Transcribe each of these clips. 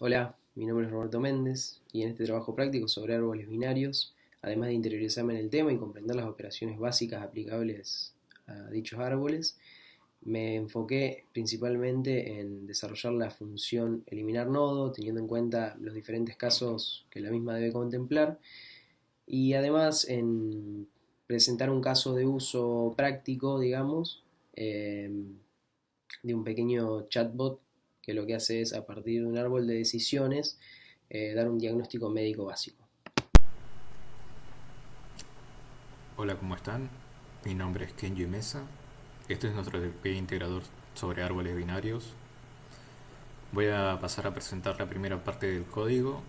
Hola, mi nombre es Roberto Méndez y en este trabajo práctico sobre árboles binarios, además de interiorizarme en el tema y comprender las operaciones básicas aplicables a dichos árboles, me enfoqué principalmente en desarrollar la función eliminar nodo, teniendo en cuenta los diferentes casos que la misma debe contemplar, y además en presentar un caso de uso práctico, digamos, de un pequeño chatbot que lo que hace es, a partir de un árbol de decisiones, dar un diagnóstico médico básico. Hola, ¿cómo están? Mi nombre es Kenji Mesa. Este es nuestro DP integrador sobre árboles binarios. Voy a pasar a presentar la primera parte del código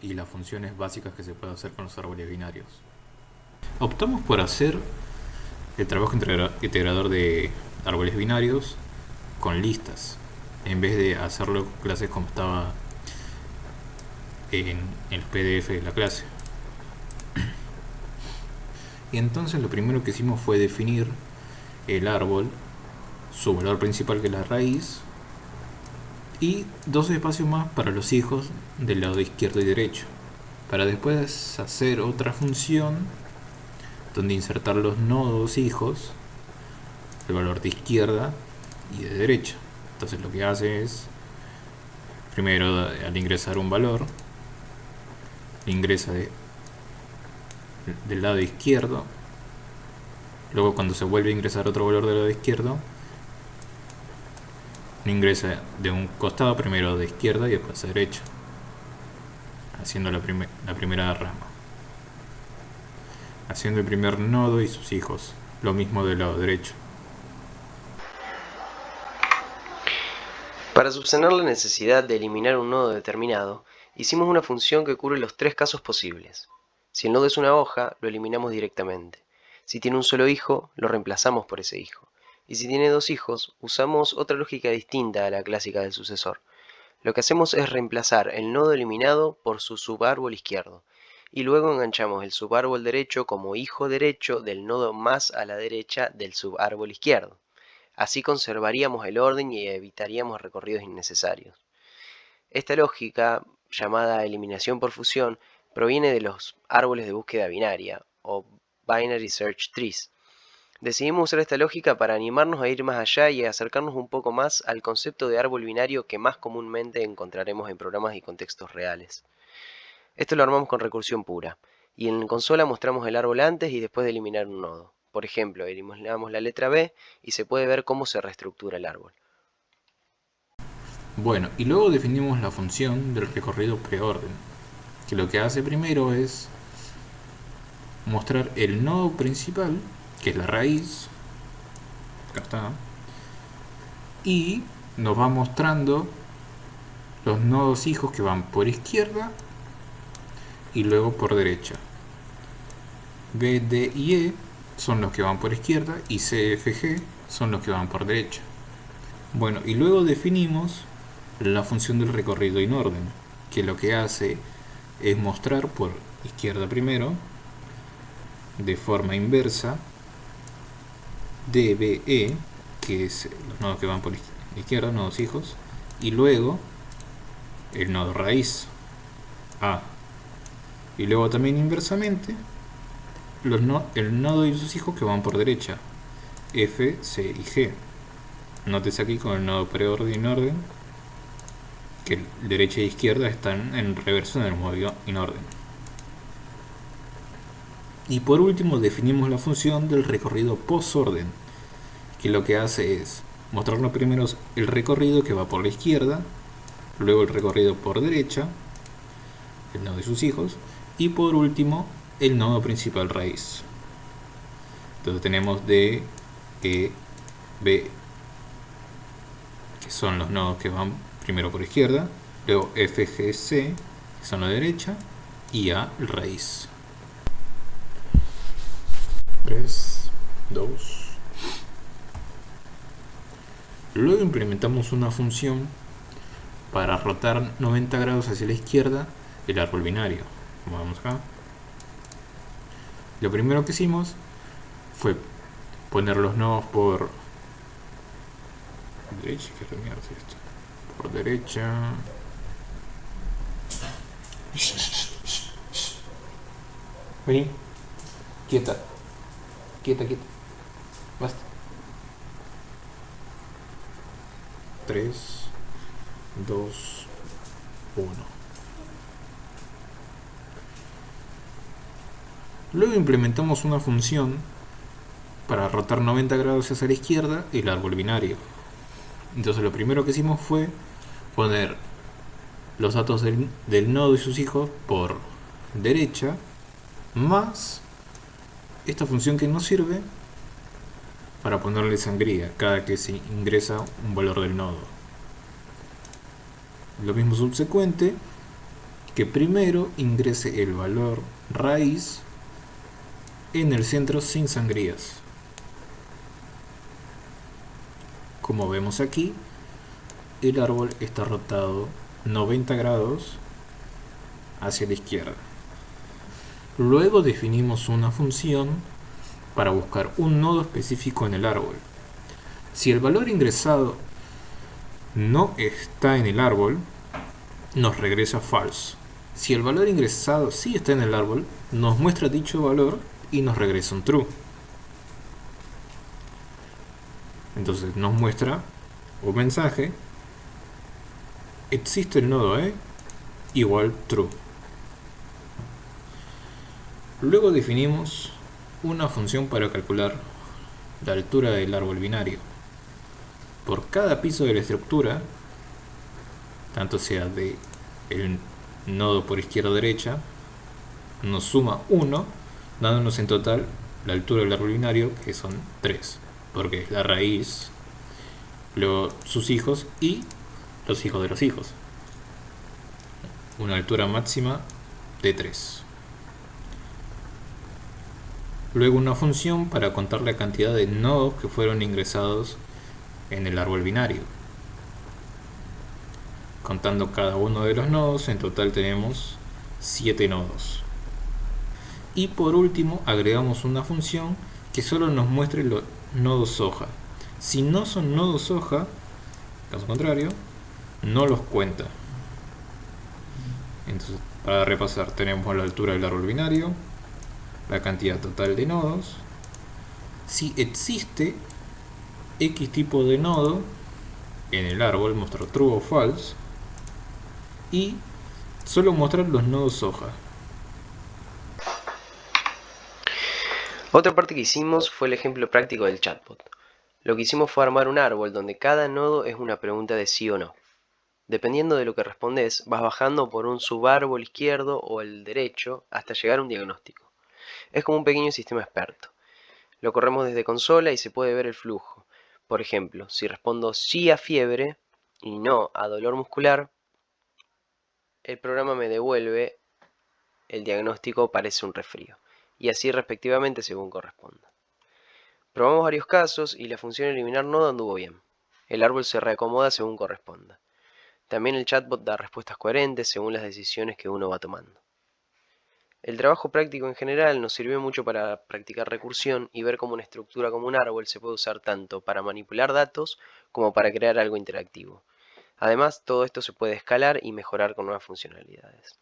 y las funciones básicas que se puede hacer con los árboles binarios. Optamos por hacer el trabajo integrador de árboles binarios con listas, en vez de hacerlo con clases como estaba en el PDF de la clase. Y entonces lo primero que hicimos fue definir el árbol, su valor principal que es la raíz, y dos espacios más para los hijos del lado izquierdo y derecho, para después hacer otra función donde insertar los nodos hijos, el valor de izquierda y de derecha. Entonces lo que hace es, primero al ingresar un valor, ingresa del lado izquierdo, luego cuando se vuelve a ingresar otro valor del lado izquierdo, ingresa de un costado, primero de izquierda y después de derecha, haciendo la primera rama, haciendo el primer nodo y sus hijos, lo mismo del lado derecho. Para subsanar la necesidad de eliminar un nodo determinado, hicimos una función que cubre los tres casos posibles. Si el nodo es una hoja, lo eliminamos directamente. Si tiene un solo hijo, lo reemplazamos por ese hijo. Y si tiene dos hijos, usamos otra lógica distinta a la clásica del sucesor. Lo que hacemos es reemplazar el nodo eliminado por su subárbol izquierdo, y luego enganchamos el subárbol derecho como hijo derecho del nodo más a la derecha del subárbol izquierdo. Así conservaríamos el orden y evitaríamos recorridos innecesarios. Esta lógica, llamada eliminación por fusión, proviene de los árboles de búsqueda binaria, o Binary Search Trees. Decidimos usar esta lógica para animarnos a ir más allá y a acercarnos un poco más al concepto de árbol binario que más comúnmente encontraremos en programas y contextos reales. Esto lo armamos con recursión pura, y en consola mostramos el árbol antes y después de eliminar un nodo. Por ejemplo, eliminamos la letra B y se puede ver cómo se reestructura el árbol. Bueno, y luego definimos la función del recorrido preorden, que lo que hace primero es mostrar el nodo principal, que es la raíz, acá está, y nos va mostrando los nodos hijos que van por izquierda y luego por derecha. B, D y E son los que van por izquierda y C, F, G son los que van por derecha. Bueno, y luego definimos la función del recorrido en orden, que lo que hace es mostrar por izquierda primero, de forma inversa, DBE, que es los nodos que van por izquierda, nodos hijos, y luego el nodo raíz A. Y luego también inversamente el nodo y sus hijos que van por derecha, F, C y G. Nótese aquí con el nodo preorden y orden que derecha e izquierda están en reverso en el modo in orden. Y por último definimos la función del recorrido postorden, que lo que hace es mostrarnos primero el recorrido que va por la izquierda, luego el recorrido por derecha, el nodo y sus hijos, y por último el nodo principal raíz. Entonces tenemos D, E, B, que son los nodos que van primero por izquierda, luego F, G, C, que son la derecha, y A, el raíz. 3, 2. Luego implementamos una función para rotar 90 grados hacia la izquierda el árbol binario. Vamos acá. Lo primero que hicimos fue poner los nodos por derecha, por derecha, Vení. Quieta. Quieta, quieta. Basta. 3, 2, 1. Luego implementamos una función para rotar 90 grados hacia la izquierda el árbol binario. Entonces lo primero que hicimos fue poner los datos del nodo y sus hijos por derecha, más esta función que nos sirve para ponerle sangría cada que se ingresa un valor del nodo. Lo mismo subsecuente, que primero ingrese el valor raíz en el centro sin sangrías. Como vemos aquí, el árbol está rotado 90 grados hacia la izquierda. Luego definimos una función para buscar un nodo específico en el árbol. Si el valor ingresado no está en el árbol, nos regresa false. Si el valor ingresado sí está en el árbol, nos muestra dicho valor y nos regresa un true. Entonces nos muestra un mensaje: existe el nodo E igual true. Luego definimos una función para calcular la altura del árbol binario. Por cada piso de la estructura, tanto sea de el nodo por izquierda o derecha, nos suma 1, dándonos en total la altura del árbol binario, que son 3, porque es la raíz, luego sus hijos y los hijos de los hijos. Una altura máxima de 3. Luego una función para contar la cantidad de nodos que fueron ingresados en el árbol binario. Contando cada uno de los nodos, en total tenemos 7 nodos. Y por último agregamos una función que solo nos muestre los nodos hoja. Si no son nodos hoja, caso contrario, no los cuenta. Entonces, para repasar, tenemos la altura del árbol binario, la cantidad total de nodos, si existe X tipo de nodo en el árbol, mostrar true o false, y solo mostrar los nodos hoja. Otra parte que hicimos fue el ejemplo práctico del chatbot. Lo que hicimos fue armar un árbol donde cada nodo es una pregunta de sí o no. Dependiendo de lo que respondes, vas bajando por un subárbol izquierdo o el derecho hasta llegar a un diagnóstico. Es como un pequeño sistema experto. Lo corremos desde consola y se puede ver el flujo. Por ejemplo, si respondo sí a fiebre y no a dolor muscular, el programa me devuelve el diagnóstico parece un resfrío, y así respectivamente según corresponda. Probamos varios casos y la función eliminar nodo anduvo bien. El árbol se reacomoda según corresponda. También el chatbot da respuestas coherentes según las decisiones que uno va tomando. El trabajo práctico en general nos sirvió mucho para practicar recursión y ver cómo una estructura como un árbol se puede usar tanto para manipular datos como para crear algo interactivo. Además, todo esto se puede escalar y mejorar con nuevas funcionalidades.